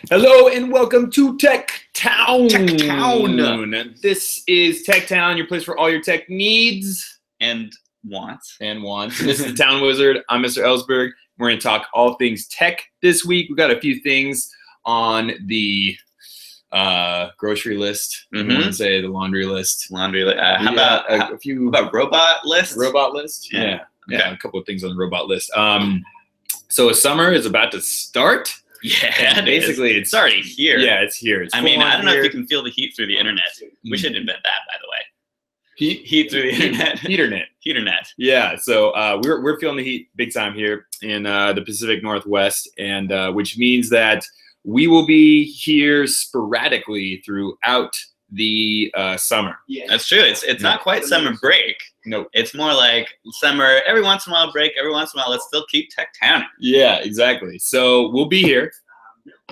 Hello and welcome to Tech Town. Tech Town. This is Tech Town, your place for all your tech needs and wants. This is the Town Wizard. I'm Mr. Ellsberg. We're going to talk all things tech this week. We've got a few things on the grocery list. I want to say the laundry list. How about a few? About robot list? Robot list. Yeah. Okay. A couple of things on the robot list. So summer is about to start. Yeah, basically it's already here. Yeah, it's here. I mean, I don't know if you can feel the heat through the internet. We should invent that, by the way. Heat through the internet. Heaternet. Yeah, so we're feeling the heat big time here in the Pacific Northwest, and which means that we will be here sporadically throughout the summer. Yeah, that's true. It's not quite summer break. No, it's more like summer. Every once in a while break. Every once in a while, let's still keep tech towning. Yeah, exactly. So we'll be here,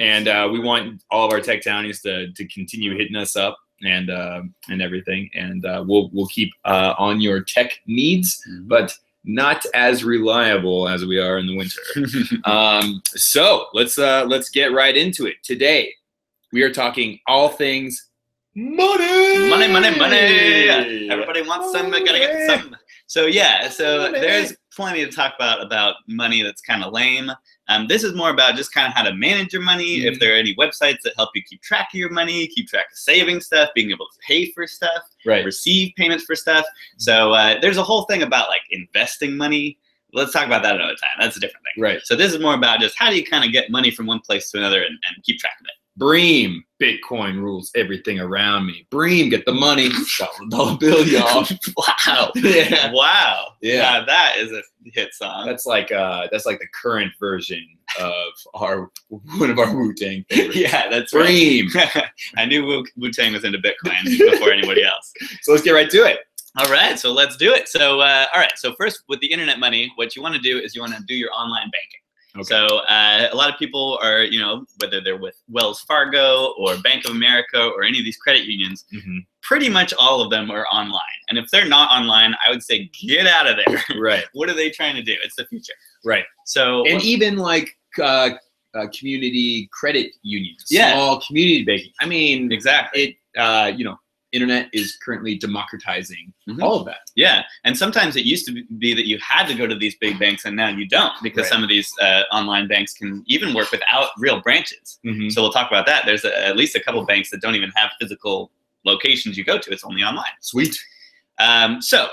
and we want all of our tech townies to continue hitting us up and everything, and we'll keep on your tech needs, but not as reliable as we are in the winter. So let's get right into it. Today we are talking all things money. Everybody wants some. Gotta get some. So yeah. So there's plenty to talk about money that's kind of lame. This is more about just kind of how to manage your money. If there are any websites that help you keep track of your money, keep track of saving stuff, being able to pay for stuff, receive payments for stuff. So there's a whole thing about like investing money. Let's talk about that another time. That's a different thing. Right. So this is more about just how do you kind of get money from one place to another and keep track of it. Bream, Bitcoin rules everything around me. Bream, get the money. $1 bill, y'all. Wow. Yeah. Wow. Yeah. Now that is a hit song. That's like the current version of one of our Wu-Tang favorites. Yeah, that's Bream. Right. I knew Wu-Tang was into Bitcoin before anybody else. So let's get right to it. All right, so let's do it. So all right, so first with the internet money, what you want to do is you want to do your online banking. Okay. So a lot of people are, whether they're with Wells Fargo or Bank of America or any of these credit unions, pretty much all of them are online. And if they're not online, I would say get out of there. Right. What are they trying to do? It's the future. Right. So even like community credit unions, small community banking. I mean, exactly. Internet is currently democratizing all of that. Yeah, and sometimes it used to be that you had to go to these big banks, and now you don't, because some of these online banks can even work without real branches. So we'll talk about that. There's at least a couple banks that don't even have physical locations you go to. It's only online. Sweet. So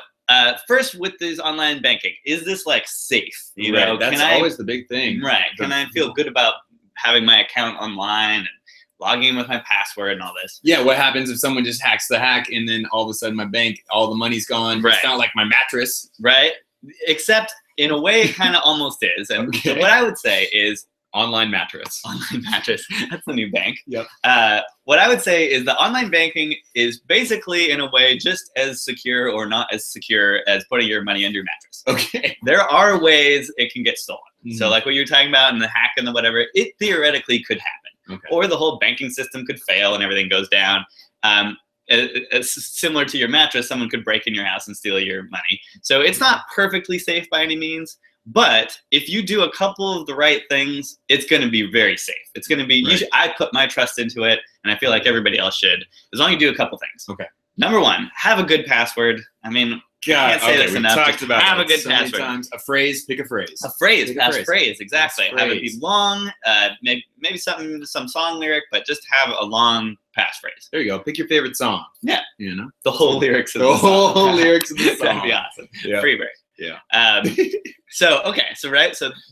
first, with this online banking, is this like safe? That's always the big thing. Right. Can I feel good about having my account online and logging in with my password and all this? Yeah, what happens if someone just hacks the hack and then all of a sudden my bank, all the money's gone? Right. It's not like my mattress. Right. Except in a way it kind of almost is. And what I would say is online mattress. Online mattress. That's the new bank. Yep. What I would say is the online banking is basically in a way just as secure or not as secure as putting your money under your mattress. Okay. There are ways it can get stolen. So like what you're talking about and the hack and the whatever, it theoretically could happen. Okay. Or the whole banking system could fail and everything goes down. It's similar to your mattress. Someone could break in your house and steal your money. So it's not perfectly safe by any means. But if you do a couple of the right things, it's going to be very safe. It's going to be, I put my trust into it, and I feel like everybody else should, as long as you do a couple things. Okay. Number one, have a good password. I mean, I can't say this enough. Talked about have a good so password. Many times. A phrase, pick a phrase. A phrase, passphrase, exactly. Have it be long, maybe some song lyric, but just have a long passphrase. There you go. Pick your favorite song. Yeah. The whole lyrics of the song. The whole lyrics of the song. That'd be awesome. Yeah. Free break. Yeah. So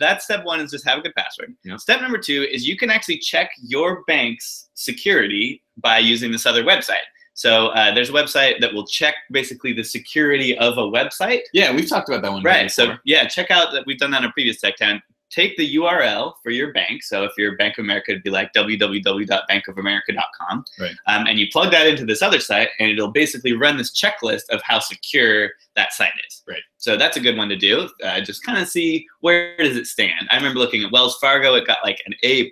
that's step one, is just have a good password. Yeah. Step number two is you can actually check your bank's security by using this other website. So there's a website that will check basically the security of a website. Yeah, we've talked about that one. Right. So yeah, check out that. We've done that in a previous Tech Town. Take the URL for your bank. So if you're Bank of America, it'd be like www.bankofamerica.com. Right. And you plug that into this other site, and it'll basically run this checklist of how secure that site is. Right. So that's a good one to do. Just kind of see where does it stand. I remember looking at Wells Fargo. It got like an A+,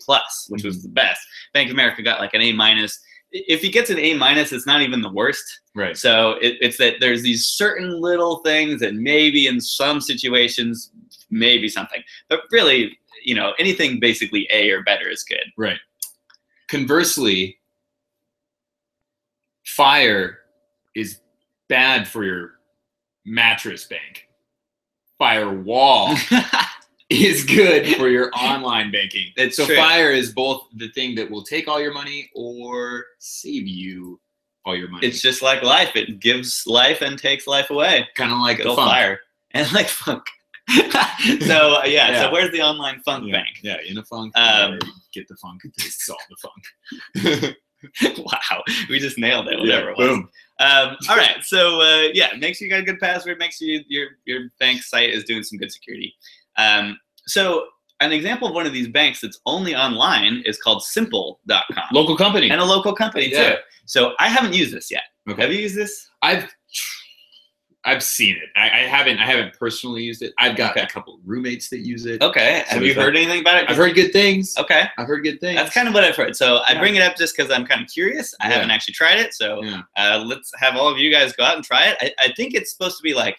which was the best. Bank of America got like an A-. If he gets an A-, it's not even the worst. Right. So it's that there's these certain little things that maybe in some situations, maybe something. But really, anything basically A or better is good. Right. Conversely, fire is bad for your mattress bank. Firewall is good for your online banking. So true. fire is both the thing that will take all your money or save you all your money. It's just like life. It gives life and takes life away. Kind of like Good a old funk. fire. And like funk. So so where's the online funk bank? Yeah, in a funk. Get the funk to solve the funk. Wow, we just nailed it. Whatever it was. Boom. All right, so make sure you got a good password. Make sure your bank site is doing some good security. So an example of one of these banks that's only online is called Simple.com. Local company. And a local company too. So I haven't used this yet. Okay. Have you used this? I've seen it. I haven't personally used it. I've got a couple roommates that use it. Okay. So have you heard anything about it? I've heard good things. Okay. I've heard good things. That's kind of what I've heard. So I bring it up just because I'm kind of curious. I haven't actually tried it. So let's have all of you guys go out and try it. I think it's supposed to be like,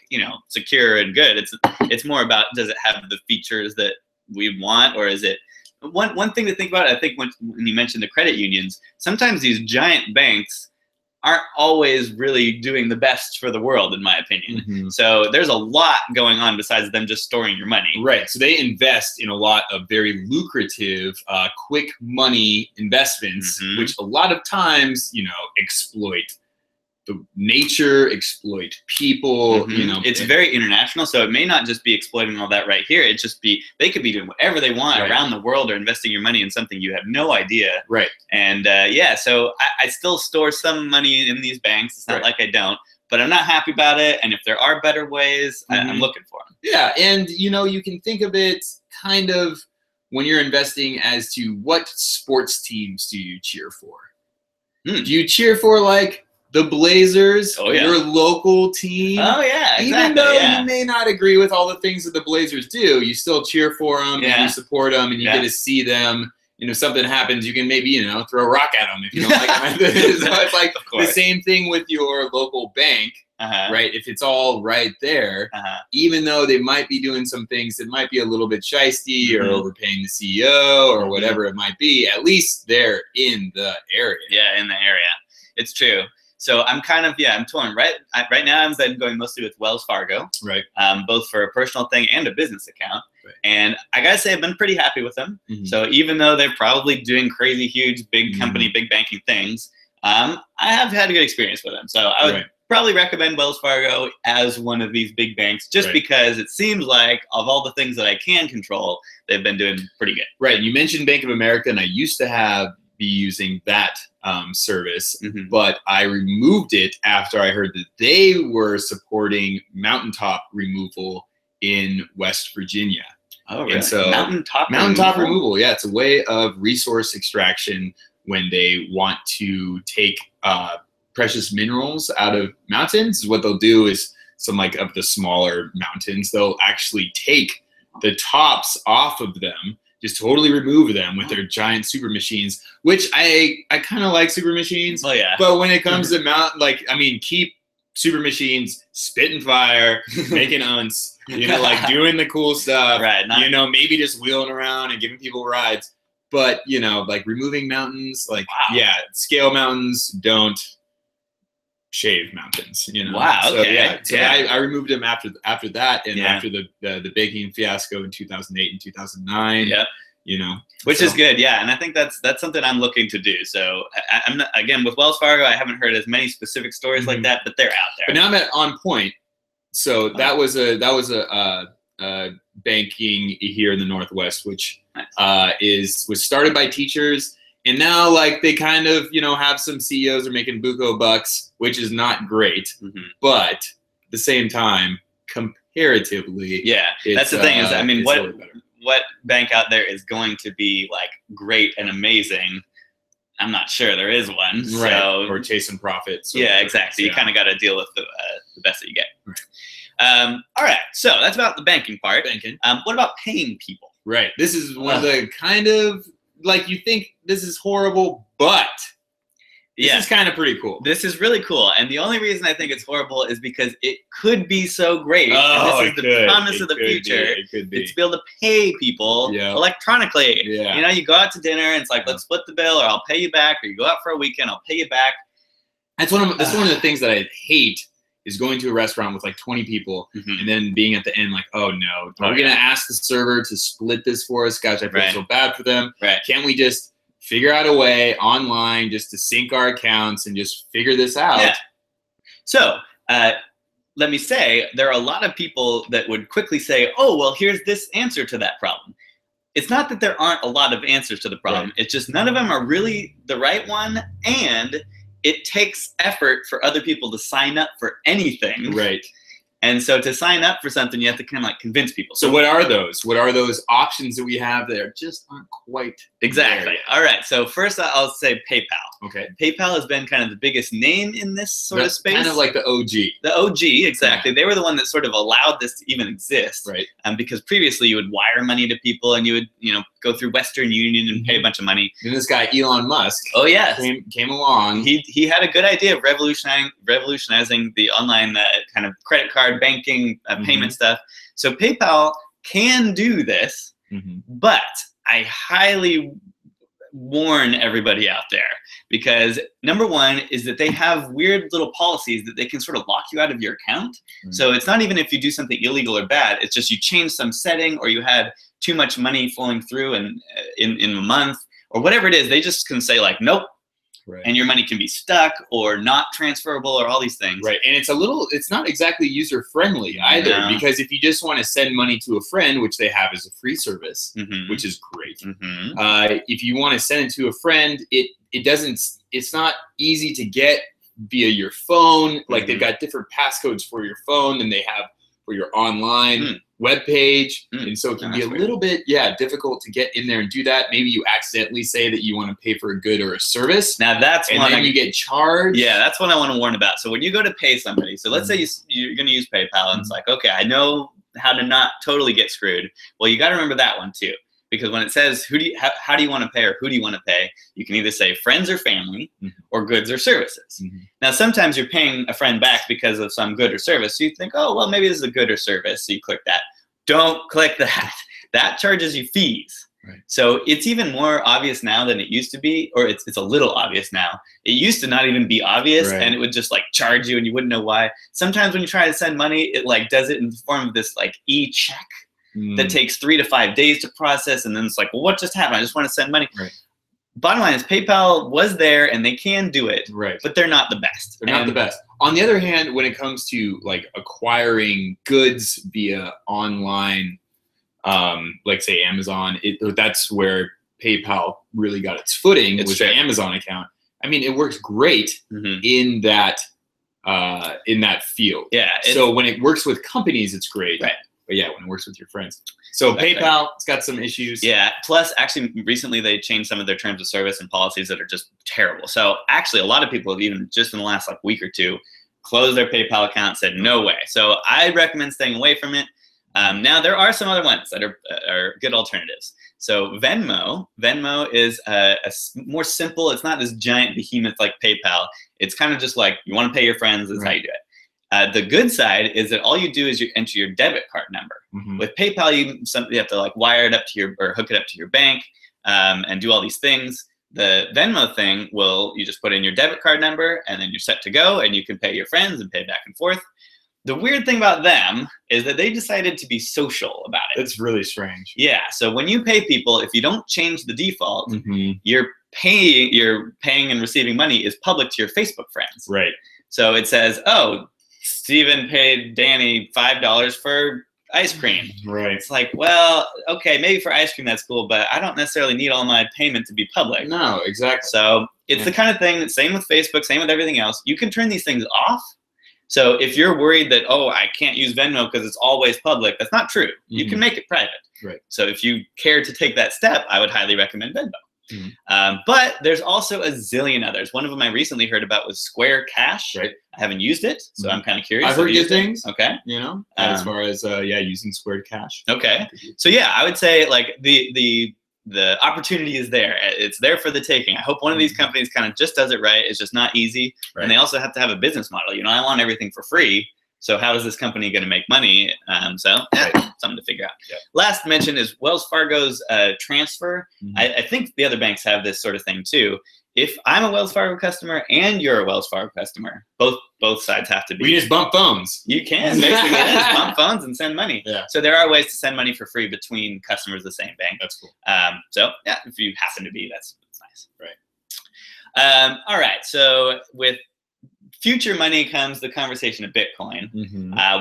secure and good. It's more about, does it have the features that we want, or is it one thing to think about? I think when you mentioned the credit unions, sometimes these giant banks aren't always really doing the best for the world, in my opinion. Mm-hmm. So there's a lot going on besides them just storing your money. Right. So they invest in a lot of very lucrative, quick money investments, which a lot of times, exploit the nature, exploit people. It's very international, so it may not just be exploiting all that right here. It just be, they could be doing whatever they want around the world, or investing your money in something you have no idea. Right. And so I still store some money in these banks. It's not like I don't, but I'm not happy about it. And if there are better ways, I'm looking for them. Yeah, and you can think of it kind of when you're investing as to what sports teams do you cheer for? Do you cheer for like the Blazers, your local team? Oh, yeah, exactly. Even though you may not agree with all the things that the Blazers do, you still cheer for them, and you support them, and you get to see them. And if something happens, you can maybe, throw a rock at them if you don't like them. So it's like the same thing with your local bank, right? If it's all right there, even though they might be doing some things that might be a little bit shisty or overpaying the CEO or whatever it might be, at least they're in the area. Yeah, in the area. It's true. So I'm kind of, I'm torn. Right now I've been going mostly with Wells Fargo, right? Both for a personal thing and a business account. Right. And I gotta say I've been pretty happy with them. So even though they're probably doing crazy, huge, big company, big banking things, I have had a good experience with them. So I would probably recommend Wells Fargo as one of these big banks, just because it seems like of all the things that I can control, they've been doing pretty good. Right. You mentioned Bank of America, and I used to be using that service, but I removed it after I heard that they were supporting mountaintop removal in West Virginia. Oh, really? And so mountaintop removal, yeah, it's a way of resource extraction when they want to take precious minerals out of mountains. What they'll do is some of the smaller mountains, they'll actually take the tops off of them, just totally remove them with their giant super machines, which I kind of like super machines. Oh, yeah. But when it comes to keep super machines spitting fire, making unts, doing the cool stuff, right? Maybe just wheeling around and giving people rides. But, removing mountains, scale mountains, don't shave mountains, Wow. So, okay. So I removed them after that, and after the banking fiasco in 2008 and 2009. Yeah. Which is good. Yeah. And I think that's something I'm looking to do. So I'm not, again, with Wells Fargo, I haven't heard as many specific stories like that, but they're out there. But now I'm On Point. So that was a banking here in the Northwest, which was started by teachers. And now, they kind of, have some CEOs are making buco bucks, which is not great. But at the same time, comparatively, that's the thing is, what bank out there is going to be great and amazing? I'm not sure there is one. Right. So, or chasing profits. Yeah, exactly. You kind of got to deal with the best that you get. Right. All right. So that's about the banking part. What about paying people? Right. This is one of the kind of, you think this is horrible, but This is kind of pretty cool. This is really cool. And the only reason I think it's horrible is because it could be so great. Oh, and this is the promise of the future. It could be. It's to be able to pay people electronically. Yeah. You know, you go out to dinner and it's like, let's split the bill, or I'll pay you back, or you go out for a weekend, I'll pay you back. That's one of the things that I hate is going to a restaurant with like 20 people and then being at the end like, oh no, are we going to ask the server to split this for us? Gosh, I feel so bad for them. Can't we just figure out a way online just to sync our accounts and just figure this out? Yeah. So let me say, there are a lot of people that would quickly say, oh, well, here's this answer to that problem. It's not that there aren't a lot of answers to the problem. It's just none of them are really the right one, and it takes effort for other people to sign up for anything. Right. And so to sign up for something, you have to kind of like convince people. So what are those? What are those options that we have that are just aren't quite exactly there? All right. So first I'll say PayPal. Okay. PayPal has been kind of the biggest name in this sort of space. Kind of like the OG. The OG, exactly. Yeah. They were the one that sort of allowed this to even exist. Right. Because previously you would wire money to people and you would, go through Western Union and pay a bunch of money. And this guy, Elon Musk, came along. He had a good idea of revolutionizing the online kind of credit card banking payment stuff. So PayPal can do this, but I highly warn everybody out there, because number one is that they have weird little policies that they can sort of lock you out of your account. So it's not even if you do something illegal or bad, it's just you change some setting or you had too much money flowing through in a month or whatever it is. They just can say like, nope. Right. And your money can be stuck or not transferable or all these things. Right. And it's not exactly user friendly either, because if you just want to send money to a friend, which they have as a free service, which is great. If you want to send it to a friend, it's not easy to get via your phone. Like they've got different passcodes for your phone than they have for your online web page. And so it can be a little bit, difficult to get in there and do that. Maybe you accidentally say that you want to pay for a good or a service. Now that's and then you get charged. Yeah, that's what I want to warn about. So when you go to pay somebody, so let's say you're going to use PayPal and it's like, okay, I know how to not totally get screwed. Well, you got to remember that one too. Because when it says how do you want to pay or who do you want to pay, you can either say friends or family or goods or services. Now, sometimes you're paying a friend back because of some good or service. So you think, oh, well, maybe this is a good or service. So you click that. Don't click that. That charges you fees. Right. So it's even more obvious now than it used to be, or it's a little obvious now. It used to not even be obvious, and it would just like charge you and you wouldn't know why. Sometimes when you try to send money, it like does it in the form of this like e-check. That takes 3 to 5 days to process, and then it's like, well, what just happened? I just want to send money. Right. Bottom line is PayPal was there, and they can do it, but they're not the best. They're not the best. On the other hand, when it comes to like acquiring goods via online, like say Amazon, that's where PayPal really got its footing with the Amazon account. I mean, it works great in that field. Yeah. So when it works with companies, it's great. Right. But yeah, when it works with your friends. So PayPal, it's got some issues. Yeah. Plus, actually, recently they changed some of their terms of service and policies that are just terrible. So actually, a lot of people have even just in the last like week or two closed their PayPal account and said, no way. So I recommend staying away from it. Now, there are some other ones that are good alternatives. So Venmo is a more simple. It's not this giant behemoth like PayPal. It's kind of just like you want to pay your friends. That's how you do it. The good side is that all you do is you enter your debit card number. With PayPal, you have to like wire it up to or hook it up to your bank and do all these things. The Venmo thing you just put in your debit card number and then you're set to go and you can pay your friends and pay back and forth. The weird thing about them is that they decided to be social about it. It's really strange. Yeah. So when you pay people, if you don't change the default, you're paying and receiving money is public to your Facebook friends. Right. So it says, oh, Steven paid Danny $5 for ice cream. Right. It's like, well, okay, maybe for ice cream that's cool, but I don't necessarily need all my payment to be public. No, exactly. So it's the kind of thing, same with Facebook, same with everything else. You can turn these things off. So if you're worried that, oh, I can't use Venmo because it's always public, that's not true. You can make it private. Right. So if you care to take that step, I would highly recommend Venmo. But there's also a zillion others. One of them I recently heard about was Square Cash. Right. I haven't used it, so I'm kind of curious. I've heard good things. Okay. As far as using Square Cash. Okay. So yeah, I would say like the the opportunity is there. It's there for the taking. I hope one of these companies kind of just does it right. It's just not easy. Right. And they also have to have a business model. You know, I want everything for free. So how is this company going to make money? Something to figure out. Yeah. Last mention is Wells Fargo's transfer. I think the other banks have this sort of thing too. If I'm a Wells Fargo customer and you're a Wells Fargo customer, both sides have to be. We just bump phones. You can basically just bump phones and send money. Yeah. So there are ways to send money for free between customers of the same bank. That's cool. So yeah, if you happen to be, that's nice. Right. All right. So with future money comes the conversation of Bitcoin.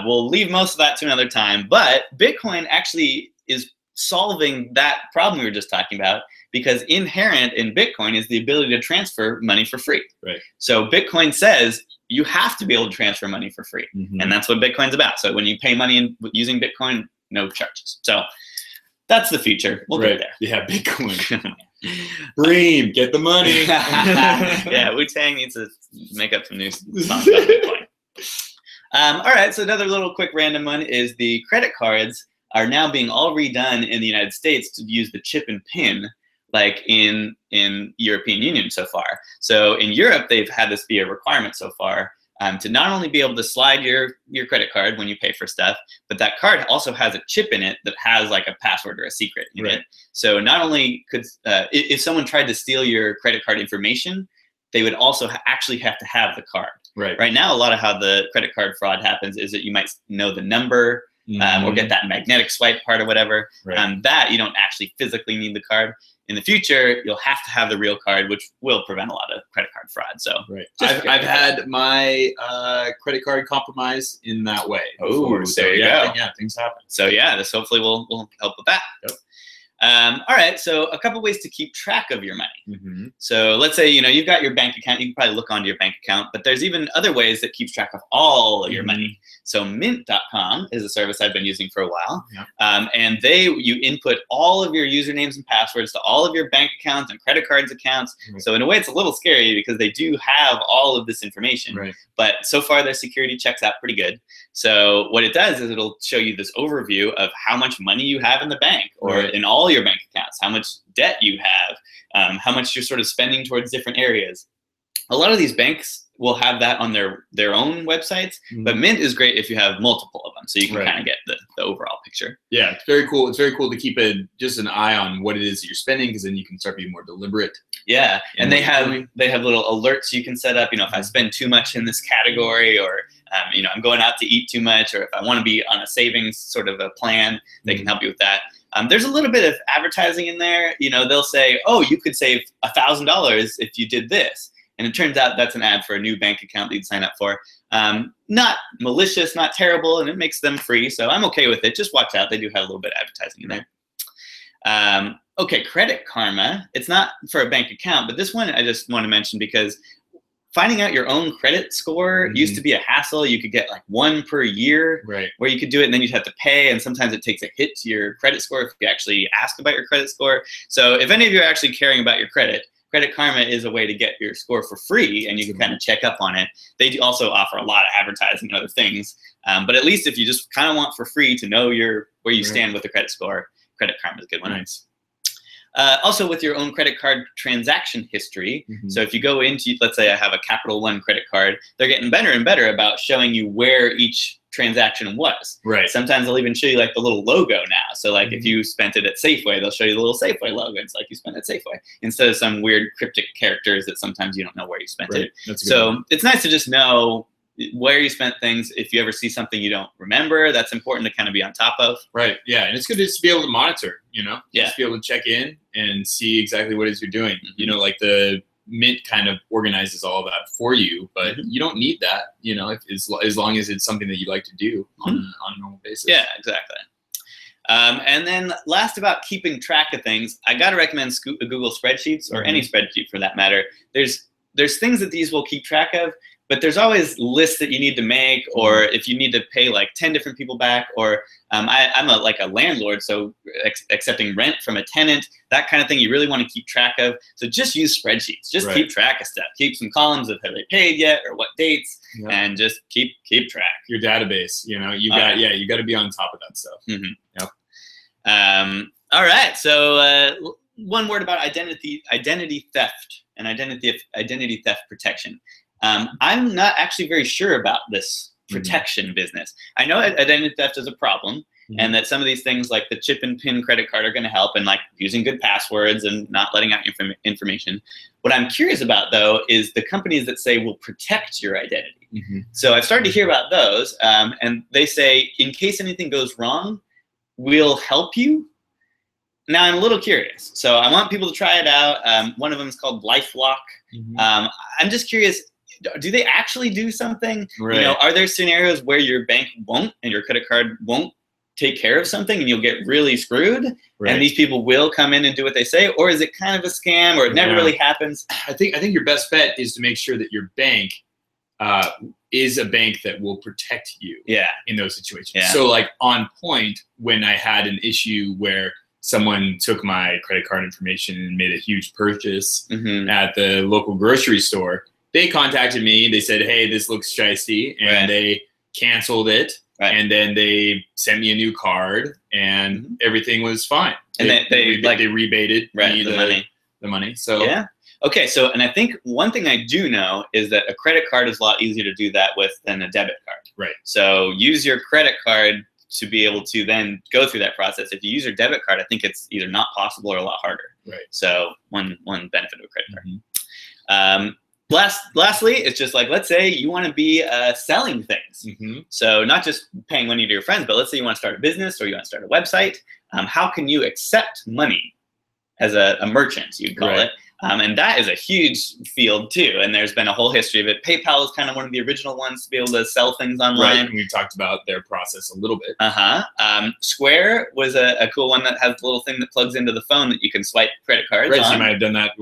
We'll leave most of that to another time, but Bitcoin actually is solving that problem we were just talking about, because inherent in Bitcoin is the ability to transfer money for free. Right. So Bitcoin says you have to be able to transfer money for free, and that's what Bitcoin's about. So when you pay money using Bitcoin, no charges. So that's the future. We'll get there. Yeah, Bitcoin. Bream, get the money. Yeah, Wu-Tang needs to make up some new songs about Bitcoin. All right, so another little quick random one is the credit cards are now being all redone in the United States to use the chip and pin, like in European Union so far. So in Europe, they've had this be a requirement so far to not only be able to slide your credit card when you pay for stuff, but that card also has a chip in it that has like a password or a secret in it. So not only could, if someone tried to steal your credit card information, they would also actually have to have the card. Right now, a lot of how the credit card fraud happens is that you might know the number, or get that magnetic swipe part or whatever. That you don't actually physically need the card. In the future, you'll have to have the real card, which will prevent a lot of credit card fraud. So I've had my credit card compromised in that way. Oh, there you go. Yeah, things happen. So yeah, this hopefully will help with that. Yep. All right, so a couple ways to keep track of your money. So let's say you've got your bank account. You can probably look onto your bank account, but there's even other ways that keeps track of all of your money. So Mint.com is a service I've been using for a while, and you input all of your usernames and passwords to all of your bank accounts and credit cards accounts. So in a way, it's a little scary because they do have all of this information, but so far their security checks out pretty good. So what it does is it'll show you this overview of how much money you have in the bank or in all your bank accounts, how much debt you have, how much you're sort of spending towards different areas. A lot of these banks will have that on their own websites, but Mint is great if you have multiple of them, so you can kind of get the overall picture. Yeah, it's very cool. It's very cool to keep just an eye on what it is that you're spending, because then you can start being more deliberate. Yeah, and they have little alerts you can set up. If I spend too much in this category, or I'm going out to eat too much, or if I want to be on a savings sort of a plan, they can help you with that. There's a little bit of advertising in there. They'll say, oh, you could save $1,000 if you did this. And it turns out that's an ad for a new bank account that you'd sign up for. Not malicious, not terrible, and it makes them free. So I'm okay with it. Just watch out. They do have a little bit of advertising in there. Okay, Credit Karma. It's not for a bank account, but this one I just want to mention because finding out your own credit score used to be a hassle. You could get like one per year where you could do it, and then you'd have to pay, and sometimes it takes a hit to your credit score if you actually ask about your credit score. So if any of you are actually caring about your credit, Credit Karma is a way to get your score for free, and you can kind of check up on it. They do also offer a lot of advertising and other things, but at least if you just kind of want for free to know where you stand with the credit score, Credit Karma is a good one. Nice. Also with your own credit card transaction history. So if you go into, let's say I have a Capital One credit card, they're getting better and better about showing you where each transaction was. Sometimes they'll even show you like the little logo now. So like if you spent it at Safeway, they'll show you the little Safeway logo. It's like you spent at Safeway instead of some weird cryptic characters that sometimes you don't know where you spent it. So it's nice to just know where you spent things. If you ever see something you don't remember, that's important to kind of be on top of. Yeah, and it's good just to be able to monitor, just be able to check in and see exactly what it is you're doing. Like the Mint kind of organizes all of that for you, but you don't need that, as long as it's something that you like to do on a normal basis. Yeah, exactly. And then last about keeping track of things, I got to recommend Google Spreadsheets, or any spreadsheet for that matter. There's things that these will keep track of, but there's always lists that you need to make, or if you need to pay like 10 different people back, or I'm like a landlord, so accepting rent from a tenant, that kind of thing you really want to keep track of. So just use spreadsheets. Just keep track of stuff. Keep some columns of have they paid yet, or what dates, and just keep track. Your database, you got to be on top of that stuff. All right, so one word about identity theft and identity theft protection. I'm not actually very sure about this protection business. I know identity theft is a problem, and that some of these things like the chip and pin credit card are going to help, and like using good passwords and not letting out information. What I'm curious about, though, is the companies that say we'll protect your identity. So I've started to hear about those, and they say in case anything goes wrong, we'll help you. Now I'm a little curious, so I want people to try it out. One of them is called Lifelock. I'm just curious. Do they actually do something? Right. You know, are there scenarios where your bank won't and your credit card won't take care of something and you'll get really screwed? Right. And these people will come in and do what they say, or is it kind of a scam, or it never really happens? I think your best bet is to make sure that your bank is a bank that will protect you. In those situations. So like on point, when I had an issue where someone took my credit card information and made a huge purchase at the local grocery store, they contacted me. They said, hey, this looks shysty, and they canceled it. And then they sent me a new card, and everything was fine. And they rebated me the money. So okay. So, and I think one thing I do know is that a credit card is a lot easier to do that with than a debit card. Right. So use your credit card to be able to then go through that process. If you use your debit card, I think it's either not possible or a lot harder. Right. So one benefit of a credit card. Lastly, it's just like, let's say you want to be selling things. So not just paying money to your friends, but let's say you want to start a business or you want to start a website. How can you accept money as a merchant, you'd call it? And that is a huge field too. And there's been a whole history of it. PayPal is kind of one of the original ones to be able to sell things online. And we talked about their process a little bit. Square was a cool one that has a little thing that plugs into the phone that you can swipe credit cards on. So you might have done that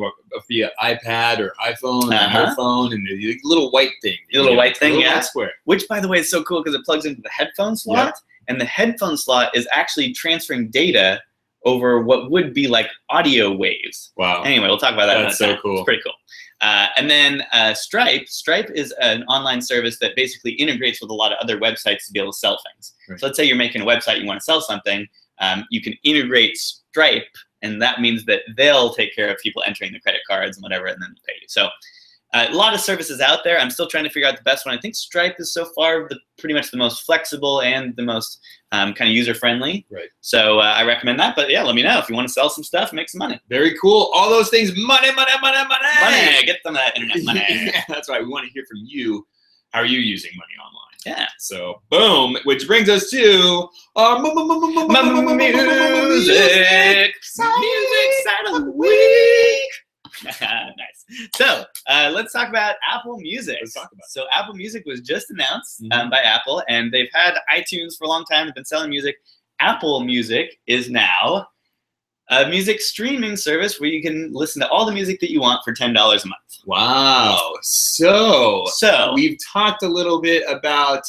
via iPad or iPhone or your phone, and the little white thing. The little white thing, Square. Which, by the way, is so cool because it plugs into the headphone slot. And the headphone slot is actually transferring data over what would be like audio waves. Wow. Anyway, we'll talk about that. That's so cool. It's pretty cool. And then Stripe. Stripe is an online service that basically integrates with a lot of other websites to be able to sell things. So let's say you're making a website, you want to sell something, you can integrate Stripe, and that means that they'll take care of people entering the credit cards and whatever, and then they'll pay you. So a lot of services out there. I'm still trying to figure out the best one. I think Stripe is so far pretty much the most flexible and the most kind of user-friendly. Right. So I recommend that. But yeah, let me know if you want to sell some stuff, make some money. Very cool. All those things, money. Get some of that internet money. Yeah, that's right. We want to hear from you. How are you using money online? Yeah. So boom, which brings us to our music side of the week. Nice. So let's talk about Apple Music. So Apple Music was just announced by Apple, and they've had iTunes for a long time. They've been selling music. Apple Music is now a music streaming service where you can listen to all the music that you want for $10 a month. Wow. So we've talked a little bit about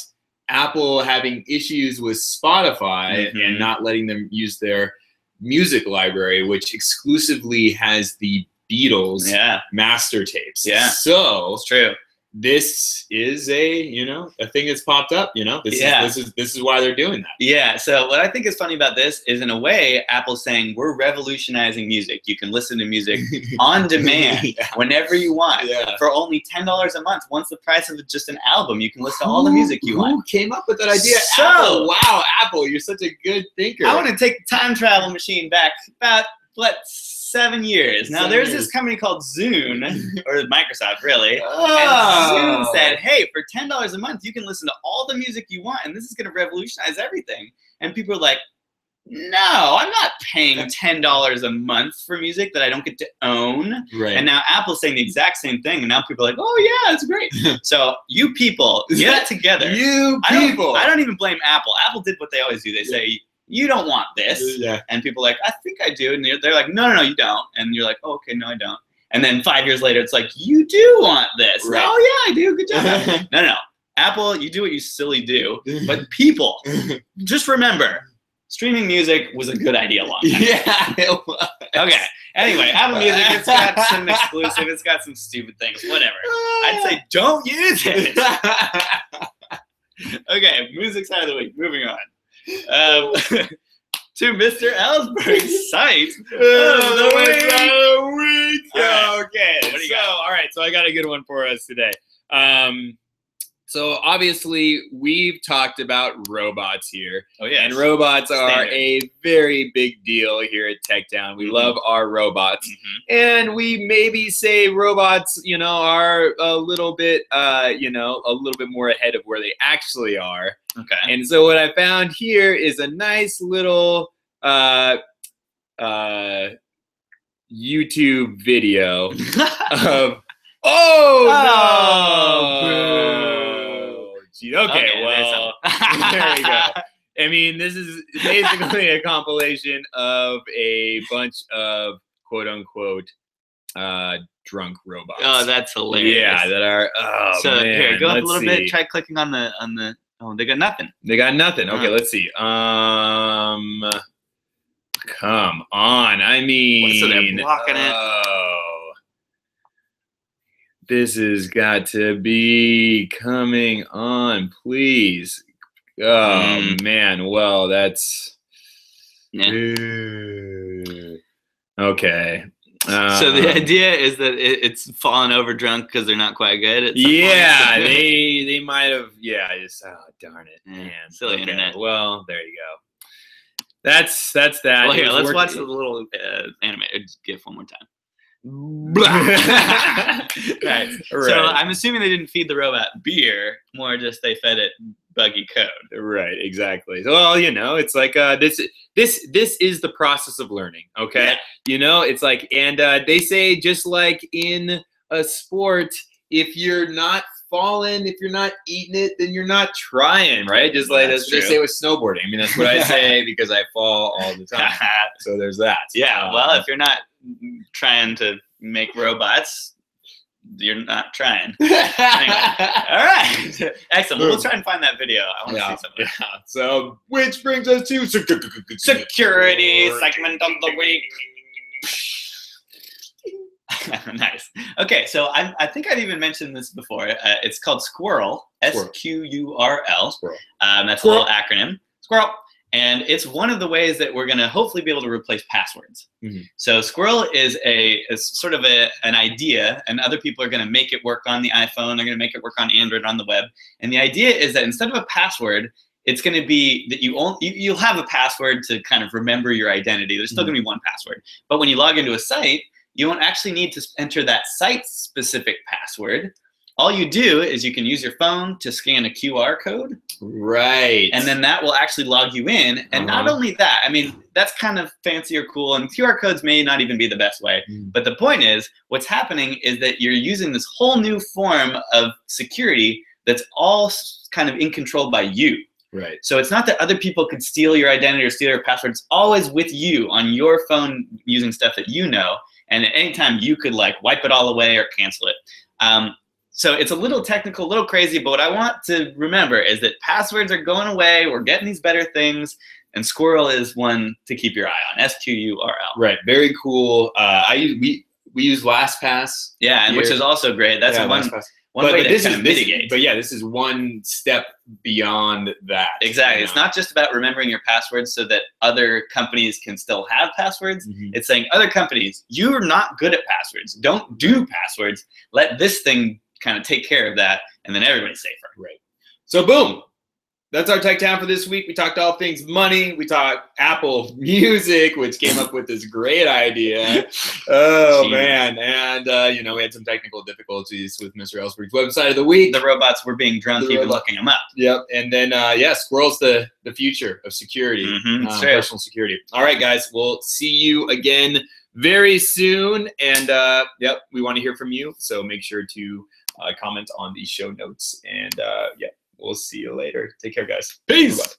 Apple having issues with Spotify and not letting them use their music library, which exclusively has the Beatles master tapes. So it's true. This is a thing that's popped up. This is why they're doing that. Yeah. So what I think is funny about this is, in a way, Apple's saying we're revolutionizing music. You can listen to music on demand whenever you want for only $10 a month. Once the price of just an album, you can listen to all the music you want. Who came up with that idea? Apple. Wow, Apple, you're such a good thinker. I want to take the time travel machine back about 7 years. Now, there's this company called Zune, or Microsoft, really. And Zune said, hey, for $10 a month, you can listen to all the music you want, and this is going to revolutionize everything. And people are like, no, I'm not paying $10 a month for music that I don't get to own. Right. And now Apple's saying the exact same thing, and now people are like, oh, yeah, it's great. So you people, get it together. I don't even blame Apple. Apple did what they always do. They say, you don't want this. And people are like, I think I do. And they're like, no, you don't. And you're like, oh, okay, no, I don't. And then 5 years later, it's like, you do want this. Right. Oh, yeah, I do. Good job. No. Apple, you do what you silly do. But people, just remember, streaming music was a good idea a long time ago. Yeah, it was. Okay. Anyway, Apple Music, it's got some exclusive. It's got some stupid things. Whatever. I'd say don't use it. Okay, music side of the week. Moving on. to Mr. Ellsberg's site. The week. Right. Okay. What do you got? All right. So I got a good one for us today. So obviously we've talked about robots here. Oh yeah. And robots are Standard. a very big deal here at TechTown. We love our robots. And we maybe say robots, you know, are a little bit, you know, a little bit more ahead of where they actually are. Okay. And so what I found here is a nice little YouTube video of Gee, okay, well, there you go. I mean, this is basically a compilation of a bunch of quote unquote drunk robots. Oh, that's hilarious. Yeah, that are. Oh, so man, here, go up a let's little see. bit. Try clicking on the. Oh, they got nothing. They got nothing. Okay, let's see. Come on. I mean, So they're blocking it. This has got to be coming on, please. Oh man. Well, that's okay. So the idea is that it's fallen over drunk because they're not quite good. At yeah, they might have. Yeah, just darn it, man. Silly internet. Well, there you go. That's that. Well, here, let's watch the little animated GIF one more time. Right. So I'm assuming they didn't feed the robot beer, more just they fed it buggy code. Right, exactly. Well, you know, it's like this is the process of learning. Okay, yeah. You know, it's like, and they say just like in a sport, if you're not falling, if you're not eating it, then you're not trying, right? Just like that's what they say with snowboarding. I mean, that's what I say because I fall all the time. So there's that. Yeah. Well, if you're not trying to make robots, you're not trying. Anyway. All right. Excellent. Well, we'll try and find that video. I want to see something. Yeah. So, which brings us to security segment of the week. Nice. Okay, so I think I've even mentioned this before. It's called Squirrel. SQURL. Squirrel. That's a little acronym. Squirrel. And it's one of the ways that we're going to hopefully be able to replace passwords. So Squirrel is sort of an idea, and other people are going to make it work on the iPhone. They're going to make it work on Android, on the web. And the idea is that instead of a password, it's going to be that you'll have a password to kind of remember your identity. There's still going to be one password. But when you log into a site, you won't actually need to enter that site-specific password. All you do is you can use your phone to scan a QR code. Right. And then that will actually log you in. And not only that, I mean, that's kind of fancy or cool. And QR codes may not even be the best way. But the point is, what's happening is that you're using this whole new form of security that's all kind of in control by you. Right. So it's not that other people could steal your identity or steal your password. It's always with you on your phone using stuff that you know. And at any time, you could like wipe it all away or cancel it. So it's a little technical, a little crazy, but what I want to remember is that passwords are going away. We're getting these better things, and Squirrel is one to keep your eye on. SQURL. Right. Very cool. We use LastPass. Yeah, and which is also great. That's one way to kind of mitigate. But yeah, this is one step beyond that. Exactly. You know? It's not just about remembering your passwords so that other companies can still have passwords. It's saying, other companies, you're not good at passwords. Don't do passwords. Let this thing kind of take care of that, and then everybody's safer. Right. So boom, that's our Tech Town for this week. We talked all things money. We talked Apple Music, which came up with this great idea. Oh, man. And, you know, we had some technical difficulties with Mr. Ellsberg's website of the week. The robots were being drunk, even looking them up. Yep. And then, yeah, Squirrel's the future of security, personal security. All right, guys, we'll see you again very soon. And, yep, we want to hear from you. So make sure to comment on the show notes. And, yeah. We'll see you later. Take care, guys. Peace. Bye-bye.